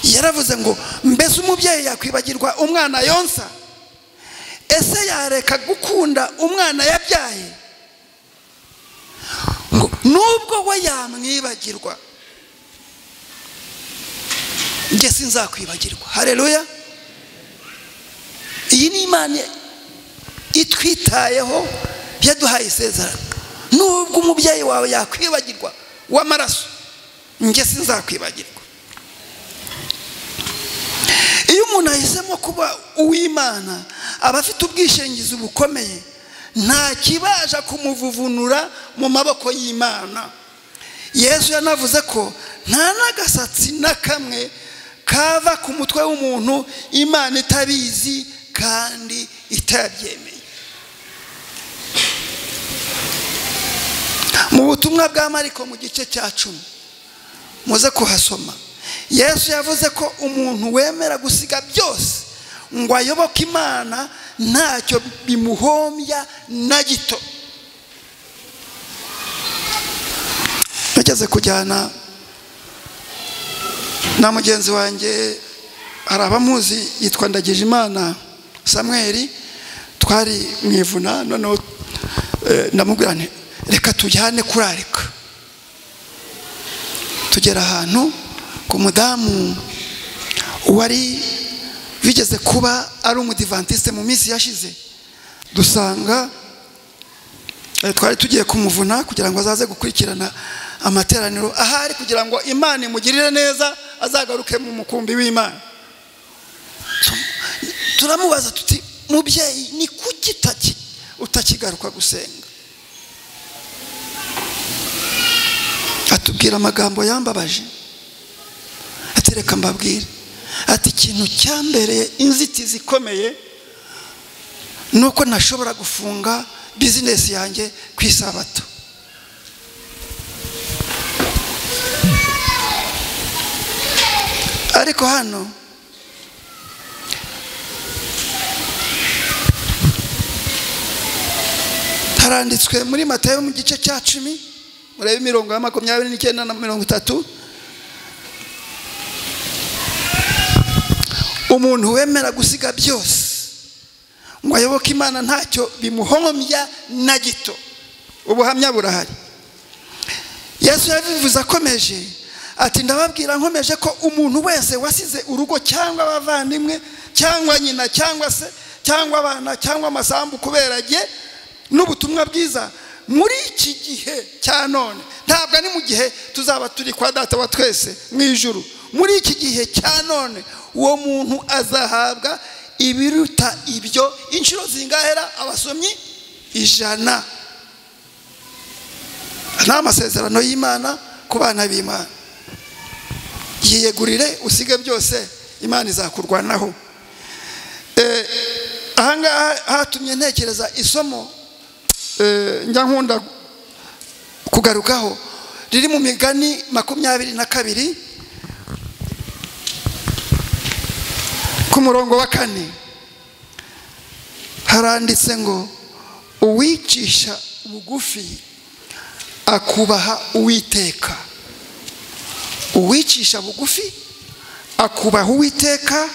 Yaravuze ngo mbese umubyeyi yakwibagirwa umwana yonsa? Ese yareka gukunda umwana yabyaye? nubwo we yamwibagirwa njye sinzakwibagirwa. Haleluya. Iyi ni Imana itwitayeho, yaduhaye isezerano. Nubwo umubyeyi wawe yakwibagirwa w'amaraso, njye sinzakwibagirwa. Iyo umuntu ahisemo kuba uw'Imana aba afite ubwishingizi bukomeye, nta kibasha kumuvuvunura mu maboko y'Imana. Yesu yanavuze ko nta n'agasatsi na kamwe kava ku mutwe w'umuntu Imana itabizi kandi itabyemeye. Mu butumwa bwa Mariko mu gice cya 10 muze kuhasoma, Yesu yavuze ko umuntu wemera gusiga byose ngo ayoboke Imana ntacyo bimuhombya na gito. Nageze kujyana na mugenzi wanjye, hari abamuzi, yitwa Ndagijimana Samuel, twari mwivuna. Noneho ndamubwira nti reka tujyane kurarika. Tugera ahantu ku mudamu wari bigeze kuba ari umudivantiste mu minsi yashize, dusanga twari tugiye kumuvuna kugira ngo azaze gukurikirana amateraniro ahari, kugira ngo Imana imugirire neza azagaruke mu mukumbi w'Imana. Turamubaza tuti, mubyeyi ni kuki utakigaruka gusenga? Atubwira amagambo yambabaje, ati reka mbabwire, ati ikintu cyambereye inzitizi ikomeye nuko ntashobora gufunga business yanjye ku Isabato. Ariko hano haranditswe muri Matayo mu gice cya 10, murebe 29 na 30, umuntu wemera gusiga byose ngo ayoboke Imana ntacyo bimuhombya na gito. Ubuhamya burahari. Yesu yabivuze akomeje ati, ndababwira nkomeje ko umuntu wese wasize urugo cyangwa abavandimwe cyangwa nyina cyangwa se cyangwa abana cyangwa amasambu kubera jye n'ubutumwa bwiza muri iki gihe cya none, ntabwo ni mu gihe tuzaba turi kwa Data wa twese mu ijuru, muri iki gihe cya none uwo muntu azahabwa ibiruta ibyo inshuro zingahera. Abasomyi 100. Nta masezerano y'Imana ku bana b'Imana. Yiyegurire usige byose, Imana izakurwanaho. Ahangaha hatumye ntekereza isomo njya nkunda kugarukaho, riri mu Migani 22 ku murongo wa 4. Haranditse ngo uwicisha bugufi akubaha Uwiteka. Uwicisha bugufi akubaha Uwiteka,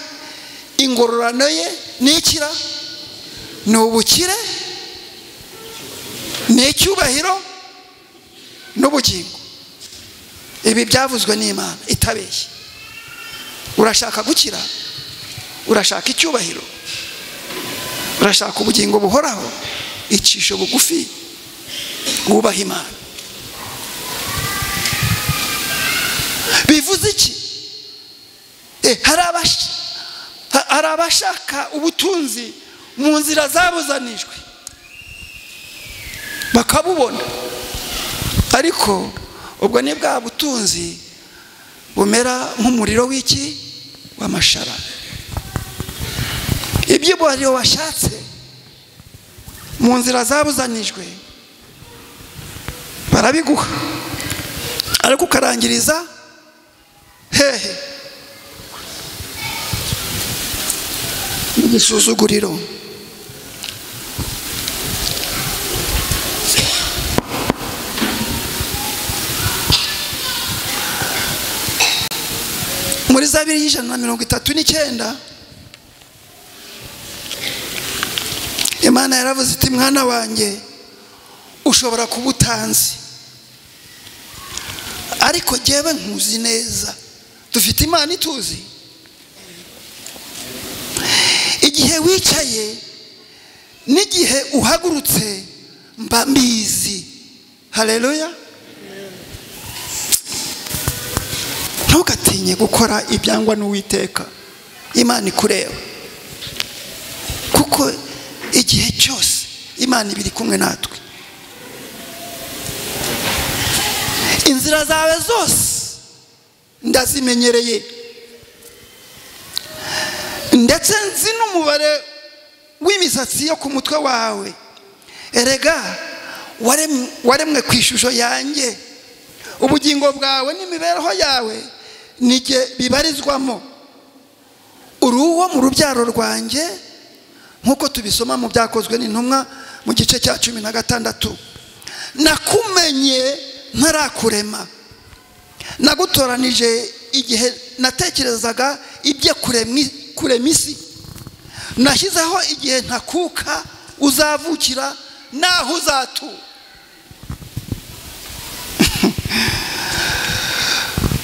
ingororano ye nikira ni ubukire, ni icyubahiro n'ubugingo. Ibi byavuzwe n'Imana itabeshye. Urashaka gukira? Urashaka icyubahiro? Urashaka ubugingo buhoraho? Icisho bugufi, wubaha Imana. Bivuze iki? Hari abashaka ubutunzi mu nzira zabuzanijwe bakabubona, ariko ubwo ni bwa butunzi bumera nk'umuriro w'amashara. Ibyo bari washatse mu nzira zabuzanijwe barabiguha, ariko ukarangiriza hehe? Mu gisuzuguriro. Muri Zaburi 139 Imana yaravuze iti, mwana wanjye ushobora kuba utanzi ariko jyewe nkuzi neza. Dufite Imana ituzi. Igihe wicaye n'igihe uhagurutse mba mbizi. Haleluya. Ntugatinye gukora ibyangwa n'Uwiteka. Imana ikureba, kuko igihe cyose Imana ibiri kumwe natwe. Inzira zawe zose ndazimenyereye, ndetse nzi n'umubare w'imisatsi yo ku mutwe wawe. Erega waremwe ku ishusho yanjye. Ubugingo bwawe n'imibereho yawe nijye bibarizwamo. Uri uwo mu rubyaro rwanjye, nk'uko tubisoma mu Byakozwe n'Intumwa mu gice cya 16. Nakumenye ntarakurema, nagutoranije igihe natekerezaga ibyo kurema isi. Nashyizeho igihe ntakuka uzavukira naho uzatura.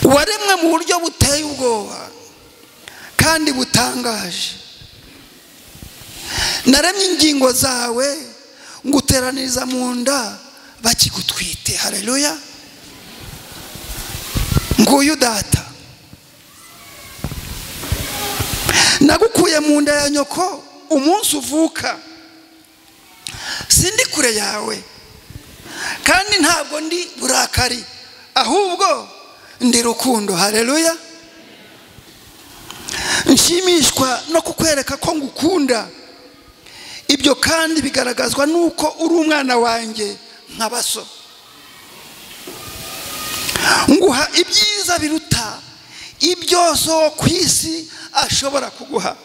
Waremwe mu buryo buteye ubwoba kandi butangaje. Naremye ingingo zawe nguteraniriza mu nda bakigutwite. Haleluya. Nguyu data. Nagukuye mu nda ya nyoko umunsi uvuka. Sindi kure yawe kandi ntabwo ndi burakari, ahubwo ndi rukundo. Haleluya. Nshimishwa no kukwereka ko ngukunda. Ibyo kandi bigaragazwa nuko uri umwana wanjye nk'abaso. Nguha ibyiza biruta ibyo so ku isi ashobora kuguha.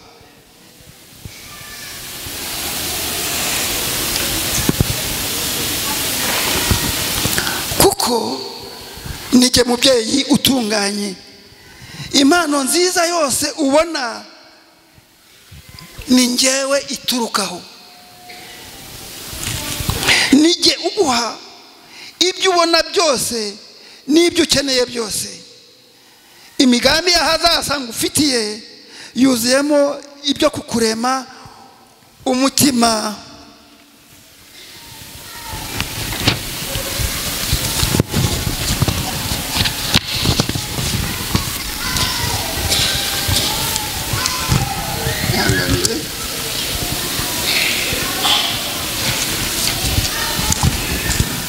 Kuko nijye mubyeyi utunganye. Impano nziza yose ubona ni njyewe iturukaho. Nijye uguha ibyo ubona byose n'ibyo ukeneye byose. Imigambi y'ahazaza ngufitiye yuzuyemo ibyo kukurema umutima.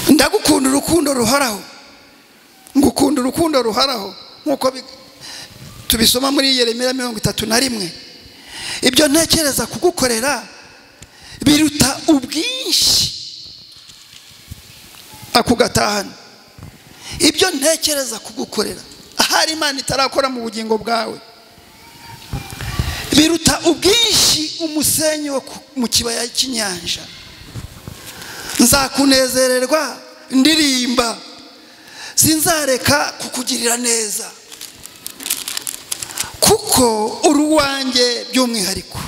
Ndagukunda urukundo ruhoraho. Ngukunda urukundo ruhoraho nkuko tubisoma muri Yeremiya 31. Ibyo ntekereza kugukorera biruta ubwinshi akugatahana. Ibyo ntekereza kugukorera, ahari Imana itarakora mu bugingo bwawe, biruta ubwinshi umusenyi wo mu kibaya cy'inyanja. Nzakunezererwa ndirimba, sinzareka kukugirira neza, kuko uri uwanjye by'umwihariko.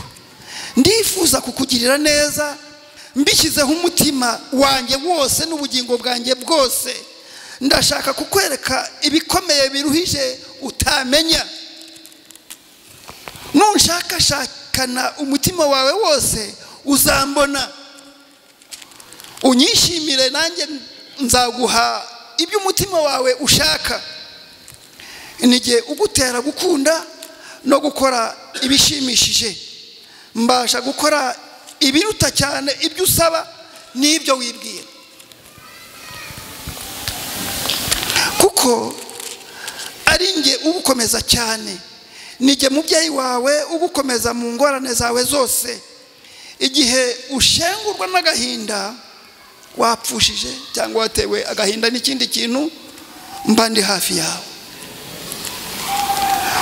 Ndifuza kukugirira neza mbishyizeho umutima wanjye wose n'ubugingo bwanjye bwose. Ndashaka kukwereka ibikomeye biruhije utamenya. Nunshakashakana umutima wawe wose uzambona. Unyishimire nanjye nzaguha ibyo umutima wawe ushaka. Nijye ugutera gukunda no gukora ibishimishije. Mbasha gukora ibiruta cyane ibyo usaba n'ibyo wibwira. Kuko ari njye ugukomeza cyane. Nijye mubyeyi wawe ugukomeza mu ngorane zawe zose. Igihe ushengurwa n'agahinda, wapfushije cyangwa watewe agahinda n'ikindi kintu, mba ndi hafi yawe.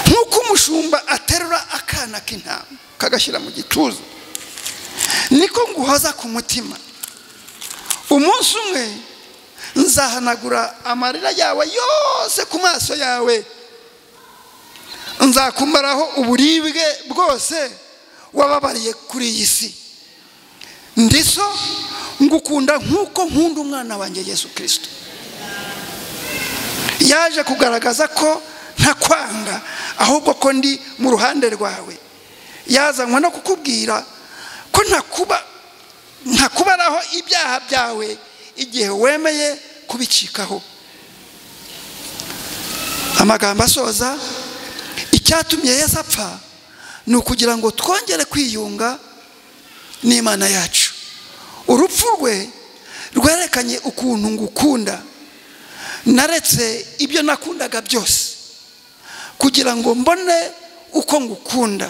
Nkuko umushumba aterura akana k'intama kagashyira mu gituza, niko nguhoza ku mutima. Umunsi umwe nzahanagura amarira yawe yose ku maso yawe. Nzakumaraho uburibwe bwose wababariye kuri iyi si. Ndiso ngukunda nkuko nkunda umwana wanjye Yesu Kristo. yaje kugaragaza ko ntakwanga ahubwo ko ndi mu ruhande rwawe. Yazanywe no kukubwira ko ntakubaraho ibyaha byawe igihe wemeye kubicikaho. Amagambo asoza, icyatumye Yesu apfa ni ukugira ngo twongere kwiyunga n'Imana yacu. Urupfu rwe rwerekanye ukuntu ngukunda. Naretse ibyo nakundaga byose kugira ngo mbone uko ngukunda.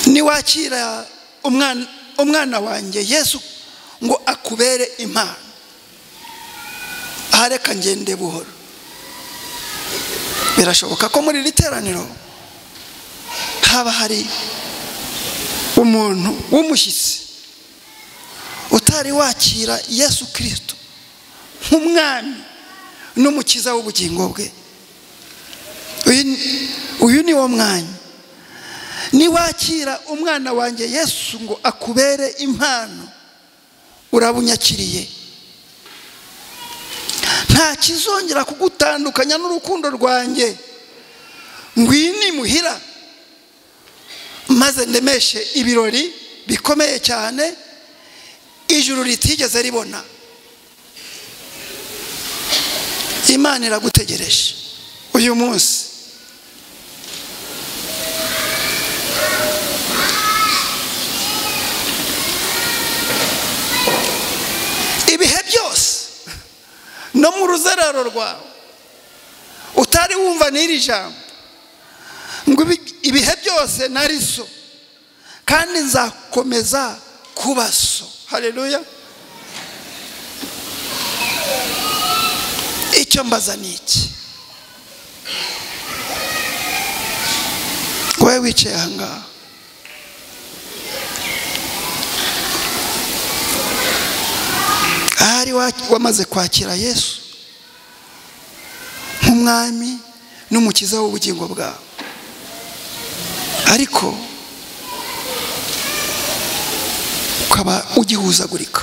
Niwakira umwana wanjye Yesu ngo akubere impano, areka ngende buhoro. Birashoboka ko muri iri teraniro haba hari umuntu w'umushyitsi utari wakira Yesu Kristo nk'umwami n'umukiza w'ubugingo bwe. Uyu ni wo mwanya. Niwakira umwana wanjye Yesu ngo akubere impano, urabunyakiriye. Nta kizongera kugutandukanya n'urukundo rwanjye. Ngwini muhira maze ndemeshe ibirori bikomeye cyane ijuru ritigeze ribona. Imana iragutegereje uyu munsi. Ibihe byose no mu ruzerero rwawe utari wumva n'iri jambo ngo ibihe byose nari so kandi nzakomeza kuba so. Haleluya. Icyo mbaza ni iki? Wowe wicaye aha ngaha, ahari wamaze kwakira Yesu nk'umwami n'umukiza w'ubugingo bwawe, ariko ukaba ugihuzagurika.